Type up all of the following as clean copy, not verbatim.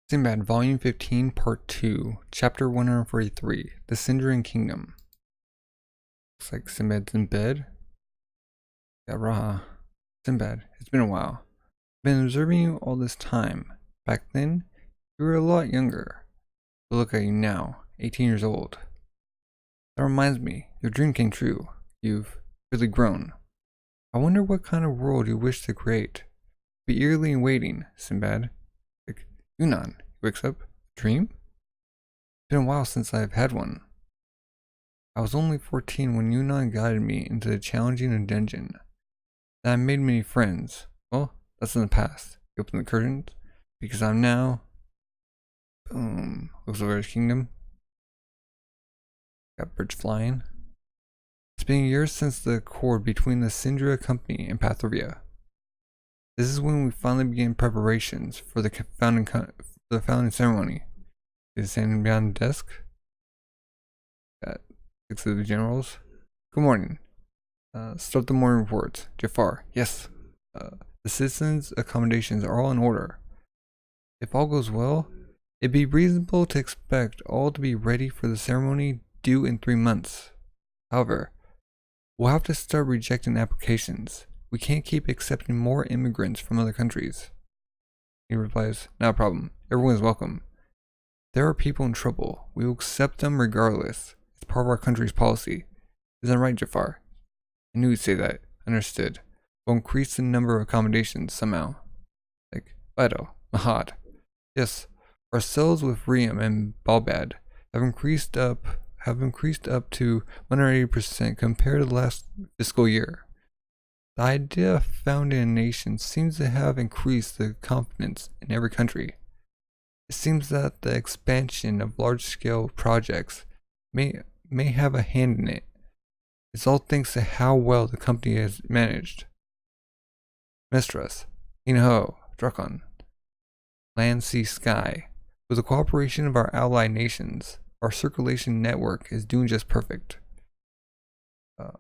Sinbad, Volume 15, Part 2, Chapter 143, The Sindrian Kingdom. Looks like Sinbad's in bed. Yeah, Raha. Sinbad, it's been a while. I've been observing you all this time. Back then, you were a lot younger. But look at you now, 18 years old. That reminds me, your dream came true. You've really grown. I wonder what kind of world you wish to create. Be eagerly waiting, Sinbad. Yunnan, he wakes up. Dream? It's been a while since I've had one. I was only 14 when Yunnan guided me into the challenging dungeon. Then I made many friends. Well, that's in the past. He opened the curtains, because I'm now... Boom. Looks over his kingdom. Got birds flying. It's been years since the accord between the Sindrian company and Parthevia. This is when we finally begin preparations for the founding ceremony. Is standing behind the desk. Got 6 of the generals. Good morning. Start the morning reports. Jafar. Yes. The citizens' accommodations are all in order. If all goes well, it'd be reasonable to expect all to be ready for the ceremony due in 3 months. However, we'll have to start rejecting applications. We can't keep accepting more immigrants from other countries. He replies, not a problem. Everyone is welcome. There are people in trouble. We will accept them regardless. It's part of our country's policy. Isn't that right, Jafar? I knew you'd say that. Understood. We'll increase the number of accommodations somehow. Like, Vital, Mahad. Yes, our cells with Riem and Balbad have increased up to 180% compared to the last fiscal year. The idea of founding a nation seems to have increased the confidence in every country. It seems that the expansion of large-scale projects may have a hand in it. It's all thanks to how well the company has managed. Mestras, Inho, Drakon, Land, Sea, Sky. With the cooperation of our allied nations, our circulation network is doing just perfect.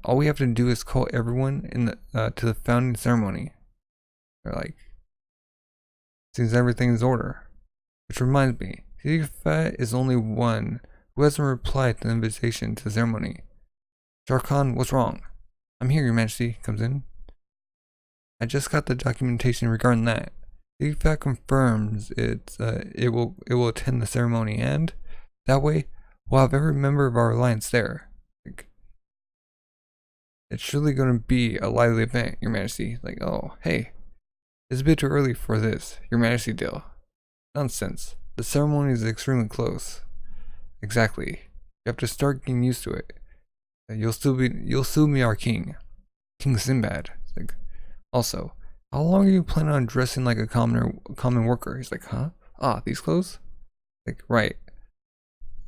All we have to do is call everyone to the founding ceremony. They're like, seems everything is in order. Which reminds me, Tigfat is only one who hasn't replied to the invitation to the ceremony. Jarkhan, what's wrong? I'm here, Your Majesty, comes in. I just got the documentation regarding that. Tigfat confirms it will attend the ceremony, and that way we'll have every member of our alliance there. It's surely going to be a lively event, Your Majesty. Like, oh, hey, it's a bit too early for this, Your Majesty deal. Nonsense. The ceremony is extremely close. Exactly. You have to start getting used to it. You'll soon be our king, King Sinbad. Like, also, how long are you planning on dressing like a common worker? He's like, huh? Ah, these clothes? Like, right.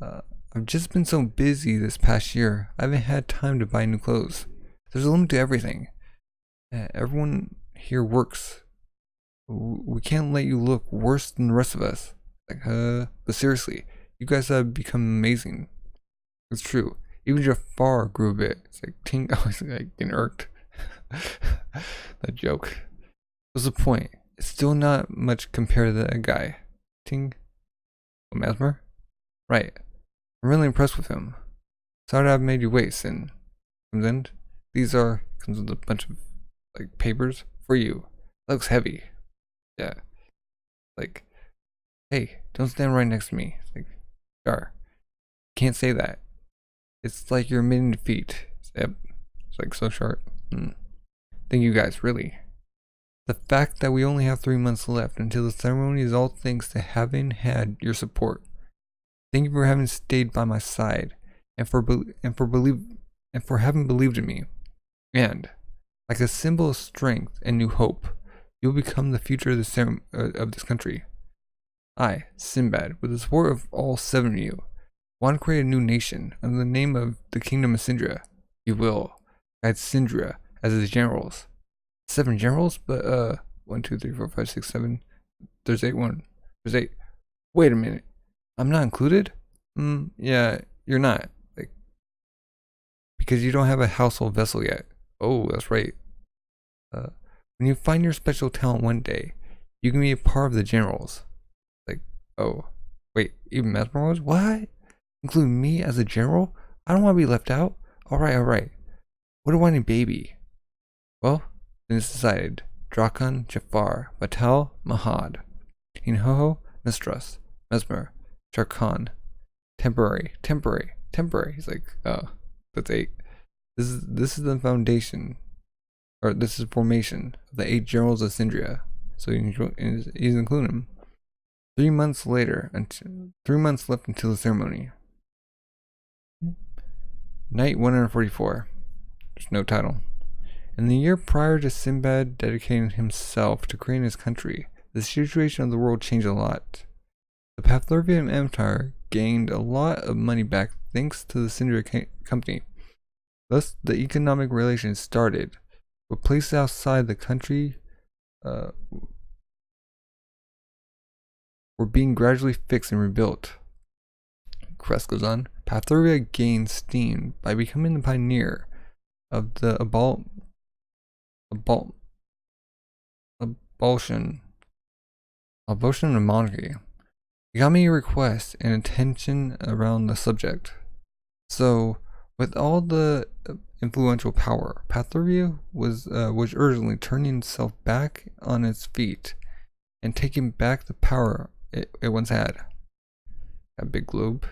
I've just been so busy this past year. I haven't had time to buy new clothes. There's a limit to everything. Everyone here works. We can't let you look worse than the rest of us. Like, but seriously, you guys have become amazing. It's true. Even Jafar grew a bit. It's like, ting, I was like getting irked. That joke. What's the point? It's still not much compared to that guy. Ting. Oh, Mesmer? Right. I'm really impressed with him. Sorry I've made you wait, Sin. Comes in. Comes with a bunch of like papers for you. That looks heavy. Yeah. Like, hey, don't stand right next to me. It's like, Gar. Can't say that. It's like you're admitting defeat. Yep. It's like so short. Thank you guys, really. The fact that we only have 3 months left until the ceremony is all thanks to having had your support. Thank you for having stayed by my side and for having believed in me. And, like a symbol of strength and new hope, you'll become the future of this country. I, Sinbad, with the support of all 7 of you, want to create a new nation under the name of the Kingdom of Sindria. You will guide Sindria as its generals. 7 generals? But, 1, 2, 3, 4, 5, 6, 7. There's 8. There's 8. Wait a minute. I'm not included? Yeah, you're not. Like, because you don't have a household vessel yet. Oh, that's right. When you find your special talent one day, you can be a part of the generals. Like, Oh, wait, even Mesmer was? What? Including me as a general? I don't want to be left out. Alright, alright. What do I need, baby? Well, then it's decided. Drakan, Jafar, Batal, Mahad, Hinhoho, Mistress, Mesmer, Charkan. Temporary. He's like, oh, that's 8. This is the foundation, or this is formation of the 8 generals of Sindria. So he's including them. 3 months later, 3 months left until the ceremony. Night 144. There's no title. In the year prior to Sinbad dedicating himself to creating his country, the situation of the world changed a lot. The Parthevia Empire gained a lot of money back thanks to the Sindrian company. Thus, the economic relations started, but places outside the country were being gradually fixed and rebuilt. Crest goes on. Parthevia gained steam by becoming the pioneer of the abolition of monarchy. It got me requests and attention around the subject. So, with all the influential power, Parthevia was urgently turning itself back on its feet and taking back the power it once had. A big globe.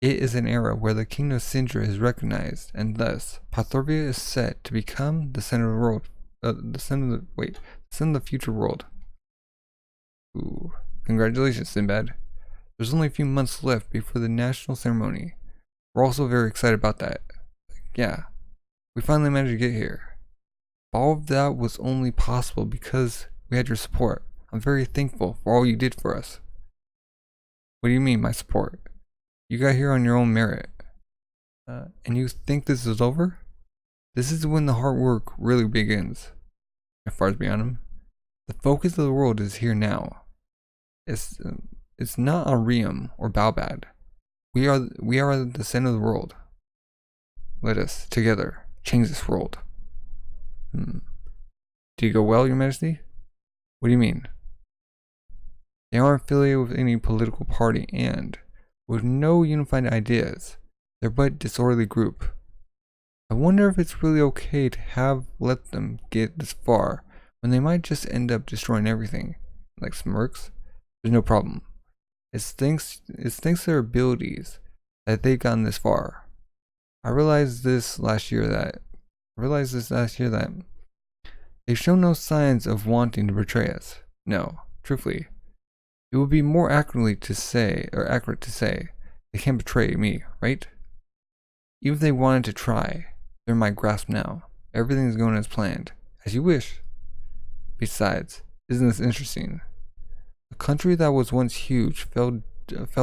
It is an era where the kingdom of Sindria is recognized, and thus Parthevia is set to become the center of the world. The center of the future world. Ooh. Congratulations, Sinbad. There's only a few months left before the national ceremony. We're also very excited about that. Yeah, we finally managed to get here. All of that was only possible because we had your support. I'm very thankful for all you did for us. What do you mean, my support? You got here on your own merit. And you think this is over? This is when the hard work really begins. As far as beyond him, the focus of the world is here now. It's not on Riem or Balbad. We are the center of the world. Let us together change this world. Do you go well, Your Majesty? What do you mean? They aren't affiliated with any political party and, with no unified ideas, they're but a disorderly group. I wonder if it's really okay to let them get this far when they might just end up destroying everything. Like smirks. There's no problem. It's thanks to their abilities that they've gotten this far. I realized this last year that they've shown no signs of wanting to betray us. No, truthfully, it would be more accurate to say they can't betray me, right? Even if they wanted to try, they're in my grasp now. Everything's going as planned. As you wish. Besides, isn't this interesting? A country that was once huge fell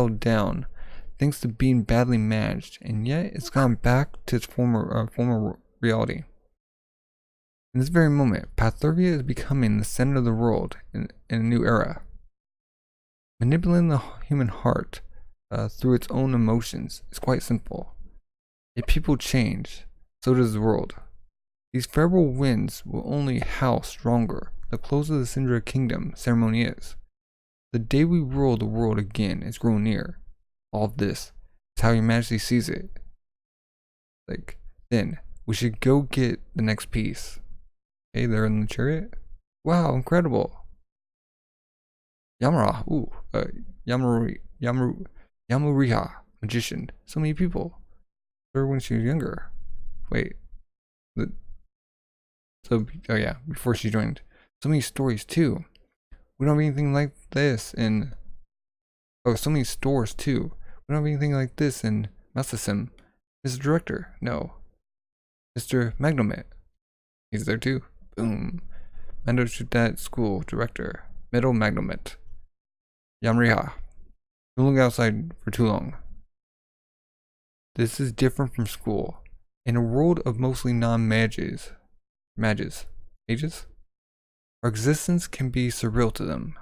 down thanks to being badly managed, and yet it's gone back to its former reality. In this very moment, Parthevia is becoming the center of the world in a new era. Manipulating the human heart through its own emotions is quite simple. If people change, so does the world. These favorable winds will only howl stronger the closer the Sindria kingdom ceremony is. The day we rule the world again is growing near. All of this is how Your Majesty sees it. Then we should go get the next piece. Hey, they're in the chariot? Wow, incredible. Yamara, Yamuriha, magician. So many people. Her when she was younger. Wait. Oh yeah, before she joined. So many stories too. We don't have anything like this in... Oh, so many stores too. We don't have anything like this in Masasim. Mr. Director. No. Mr. Magnomet. He's there too. Boom. Mando Shudat School Director. Middle Magnomet. Yamriha. Don't look outside for too long. This is different from school. In a world of mostly non-mages, our existence can be surreal to them.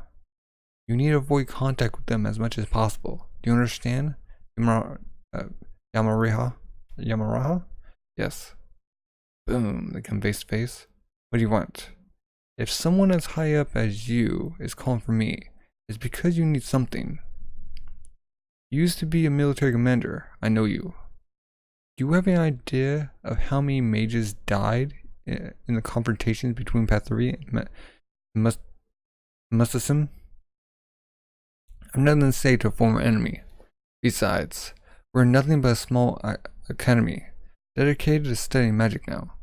You need to avoid contact with them as much as possible. Do you understand? Yamaraha? Yes. Boom, they come face to face. What do you want? If someone as high up as you is calling for me, It's because you need something. You used to be a military commander. I know you. Do you have any idea of how many mages died in the confrontations between Parthevia and Mustasim? I'm nothing to say to a former enemy. Besides, we're nothing but a small academy, dedicated to studying magic now.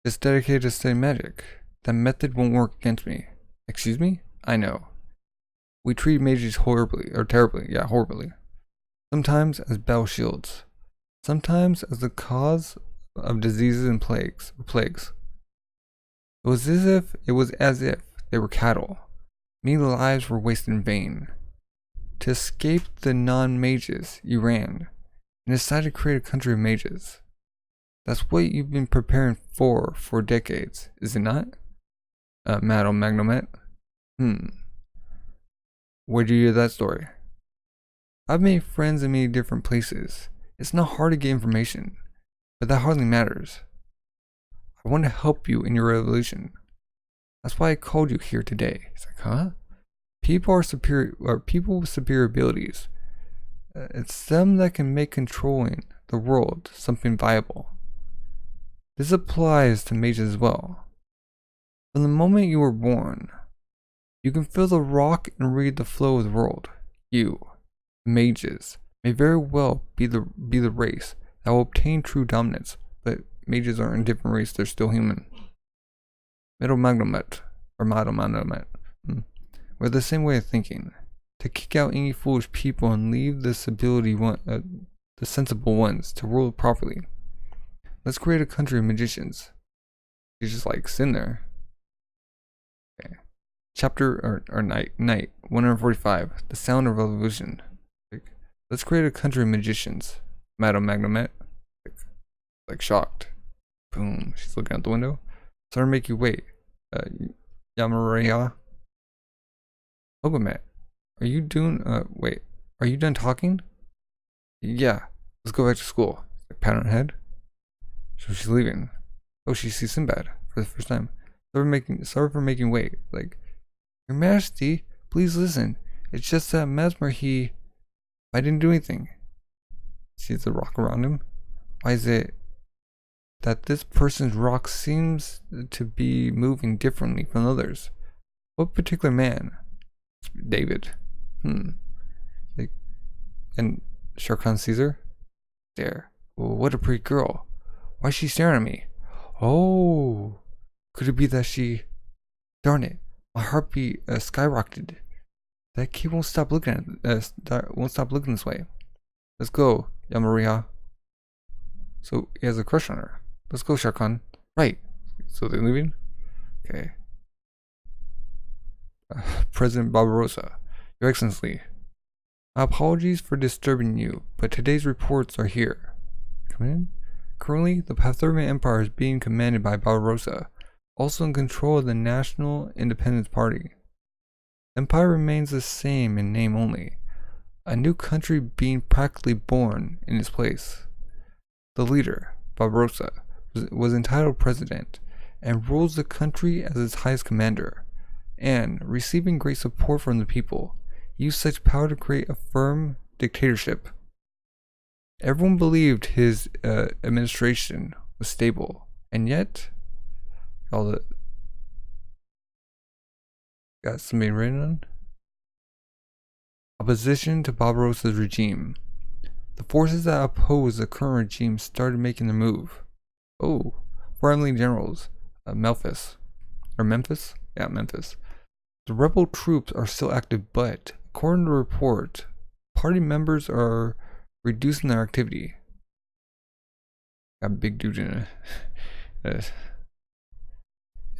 Just dedicated to studying magic. That method won't work against me. Excuse me? I know. We treat mages horribly, or terribly, yeah, horribly. Sometimes as battle shields. Sometimes as the cause of diseases and plagues. It was as if they were cattle. Many lives were wasted in vain. To escape the non-mages, you ran, and decided to create a country of mages. That's what you've been preparing for decades, is it not? Madam Magnomet? Where'd you hear that story? I've made friends in many different places. It's not hard to get information, but that hardly matters. I want to help you in your revolution. That's why I called you here today. It's like, huh? People with superior abilities. It's them that can make controlling the world something viable. This applies to mages as well. From the moment you were born, you can feel the rock and read the flow of the world. You, mages, may very well be the race that will obtain true dominance, but mages are a different race, they're still human. Middle Magnomet, or Model Magnomet. We're the same way of thinking. To kick out any foolish people and leave the sensible ones to rule properly. Let's create a country of magicians. He's just like sitting there. Okay. Chapter or night 145. The sound of revolution. Let's create a country of magicians. Madam Magnomet. Like shocked. Boom. She's looking out the window. Sorry to make you wait. Yamaria. Ogomet. Are you done talking? Yeah. Let's go back to school. Like, pat on her head. So she's leaving. Oh, she sees Sinbad for the first time. Sorry for making wait. Like, Your Majesty, please listen. It's just that Mesmer, I didn't do anything. Sees the rock around him. Why is it that this person's rock seems to be moving differently from others? What particular man? It's David. Like, and Sharkan sees her. There. Well, what a pretty girl. Why is she staring at me? Oh, could it be that she... Darn it, my heartbeat skyrocketed. That kid won't stop looking this way. Let's go, Yamaria. So he has a crush on her. Let's go, Sharkan. Right. So they're leaving? Okay. President Barbarossa. Your Excellency. My apologies for disturbing you, but today's reports are here. Come in. Currently, the Parthevia Empire is being commanded by Barbarossa, also in control of the National Independence Party. The empire remains the same in name only, a new country being practically born in its place. The leader, Barbarossa, was entitled president and rules the country as its highest commander, and, receiving great support from the people, used such power to create a firm dictatorship. Everyone believed his administration was stable, and yet, got something written on? Opposition to Barbarossa's regime. The forces that oppose the current regime started making their move. Oh, four generals, Memphis. Yeah, Memphis. The rebel troops are still active, but according to the report, party members are reducing their activity. Got a big dude in a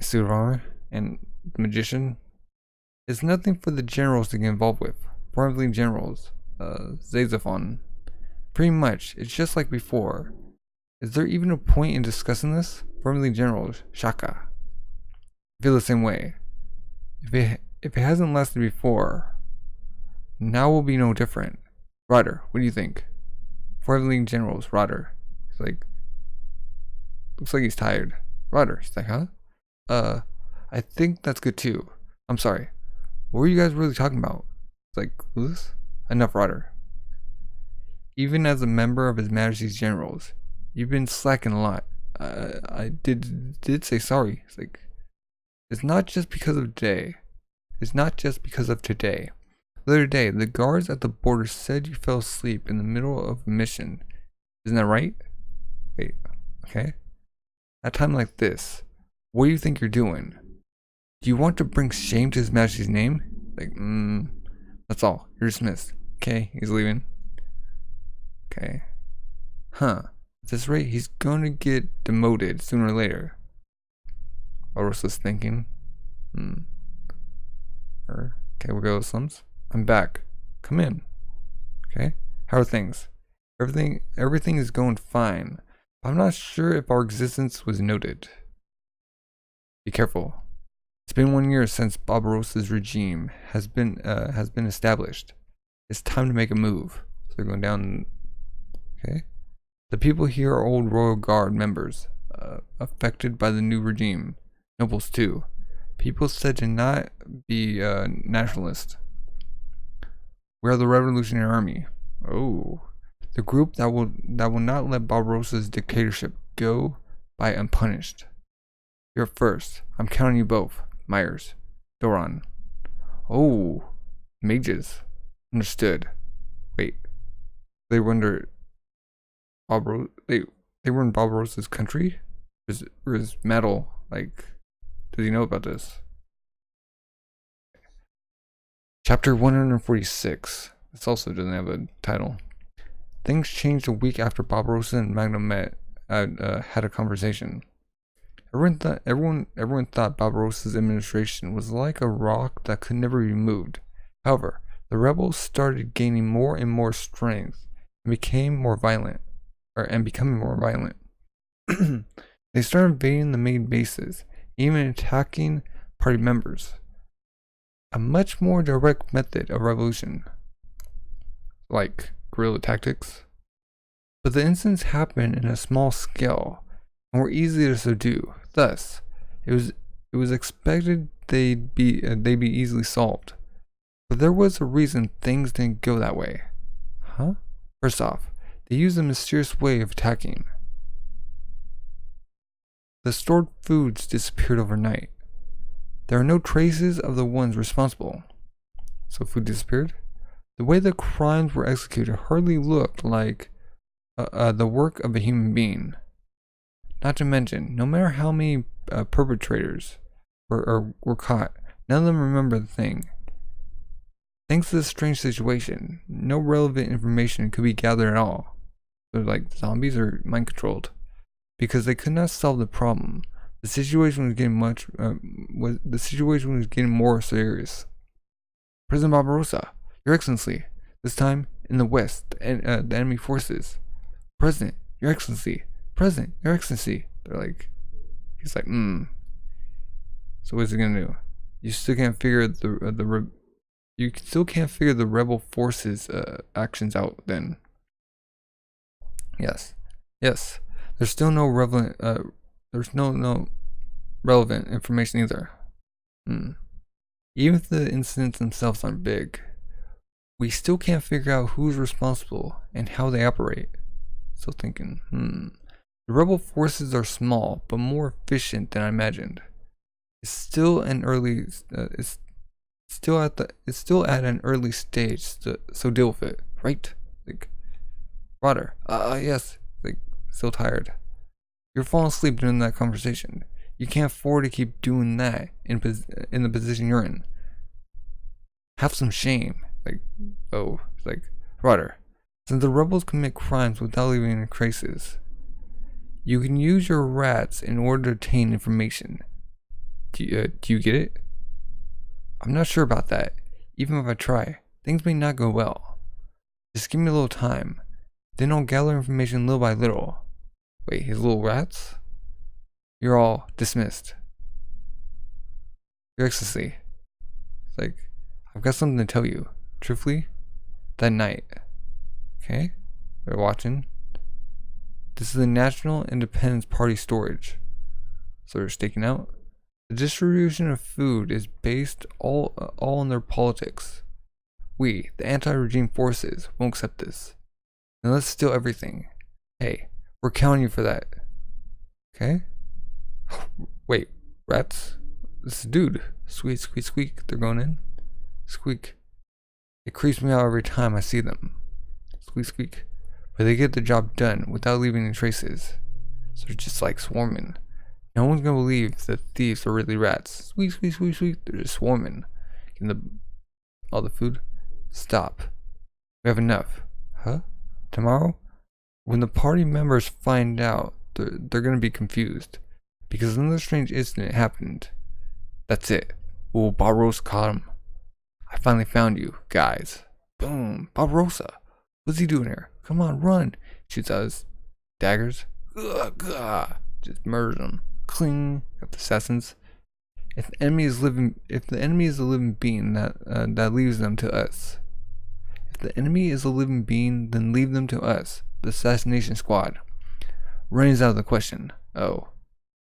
suit of armor, and the magician. It's nothing for the generals to get involved with. Probably generals, Zazaphon. Pretty much, it's just like before. Is there even a point in discussing this? Formerly generals, Shaka. I feel the same way. If it hasn't lasted before, now will be no different. Ryder, what do you think? Formerly generals, Ryder. He's like, looks like he's tired. Ryder, he's like, huh? I think that's good too. I'm sorry. What were you guys really talking about? It's like, Lewis? Enough, Rotter. Even as a member of His Majesty's generals, you've been slacking a lot. I did say sorry. It's like, it's not just because of today. It's not just because of today. The other day, the guards at the border said you fell asleep in the middle of a mission. Isn't that right? Wait, okay. At a time like this, what do you think you're doing? Do you want to bring shame to His Majesty's name? Like, that's all. You're dismissed. Okay, he's leaving. Okay. Huh. At this rate, he's gonna get demoted sooner or later. Orosa's thinking. Okay, we'll go, Slums. I'm back. Come in. Okay. How are things? Everything is going fine. I'm not sure if our existence was noted. Be careful. It's been 1 year since Barbarossa's regime has been established. It's time to make a move. So they're going down. Okay. The people here are old royal guard members, affected by the new regime. Nobles too. People said to not be nationalist. We are the Revolutionary Army. Oh, the group that will not let Barbarossa's dictatorship go by unpunished. You're first. I'm counting you both. Myers, Doran. Oh, mages. Understood. Wait, they were under they were in Barbarossa's country? Or is Metal, like, does he know about this? Chapter 146. This also doesn't have a title. Things changed a week after Barbarossa and Magnum had a conversation. Everyone thought Barbarossa's administration was like a rock that could never be moved. However, the rebels started gaining more and more strength and becoming more violent. They started invading the main bases, even attacking party members. A much more direct method of revolution, like guerrilla tactics. But the incidents happened in a small scale and were easy to subdue. Thus, it was expected they'd be easily solved. But there was a reason things didn't go that way. Huh? First off, they used a mysterious way of attacking. The stored foods disappeared overnight. There are no traces of the ones responsible. So food disappeared? The way the crimes were executed hardly looked like the work of a human being. Not to mention, no matter how many perpetrators were caught, none of them remember the thing. Thanks to this strange situation, no relevant information could be gathered at all. So like zombies are mind controlled. Because they could not solve the problem. The situation was getting more serious. President Barbarossa, Your Excellency, this time in the west, and the enemy forces. President, Your Excellency, President, Your Excellency. They're like, he's like, So what's he gonna do? You still can't figure the rebel forces actions out. Then, yes. There's still no relevant. There's no relevant information either. Even if the incidents themselves aren't big, we still can't figure out who's responsible and how they operate. Still thinking, The rebel forces are small, but more efficient than I imagined. It's still at an early stage, so deal with it, right? Like, Rotter, yes, like, still tired. You're falling asleep during that conversation. You can't afford to keep doing that in the position you're in. Have some shame. Like, Rotter, since the rebels commit crimes without leaving any traces, you can use your rats in order to obtain information. Do you get it? I'm not sure about that. Even if I try, things may not go well. Just give me a little time. Then I'll gather information little by little. Wait, his little rats? You're all dismissed. Your Excellency. It's like, I've got something to tell you. Truthfully, that night. Okay? They're watching. This is the National Independence Party storage. So they're staking out. The distribution of food is based all on their politics. We, the anti-regime forces, won't accept this. Now let's steal everything. Hey, we're counting you for that. Okay? Wait, rats? This is dude. Squeak, squeak, squeak. They're going in. Squeak. It creeps me out every time I see them. Squeak, squeak. But they get the job done without leaving any traces. So they're just like swarming. No one's gonna believe that thieves are really rats. Squeak, squeak, squeak, squeak. They're just swarming. Getting all the food. Stop. We have enough. Huh? Tomorrow? When the party members find out, they're gonna be confused. Because another strange incident happened. That's it. Oh, Barbarossa caught him. I finally found you, guys. Boom. Barbarossa. What's he doing here? Come on, run. Shoots out his daggers. Ugh. Just murders them. Cling. Got the assassins. If the enemy is a living being, that leaves them to us. If the enemy is a living being, then leave them to us. The assassination squad. Running's out of the question. Oh.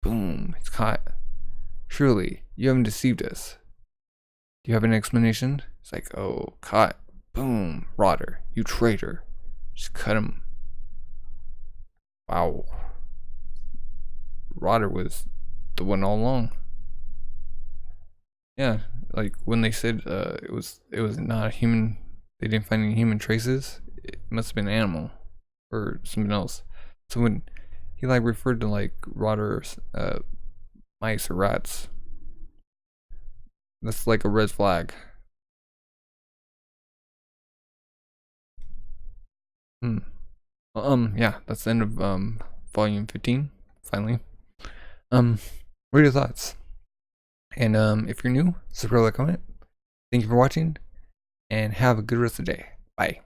Boom. It's caught. Surely, you haven't deceived us. Do you have an explanation? It's like, oh, caught. Boom. Rotter. You traitor. Just cut him. Wow. Rotter was the one all along. Yeah, like when they said it was not a human, they didn't find any human traces. It must have been an animal or something else. So when he like referred to like rotter, mice or rats, that's like a red flag. Yeah, that's the end of volume 15. Finally. What are your thoughts? And if you're new, subscribe, like, comment. Thank you for watching, and have a good rest of the day. Bye.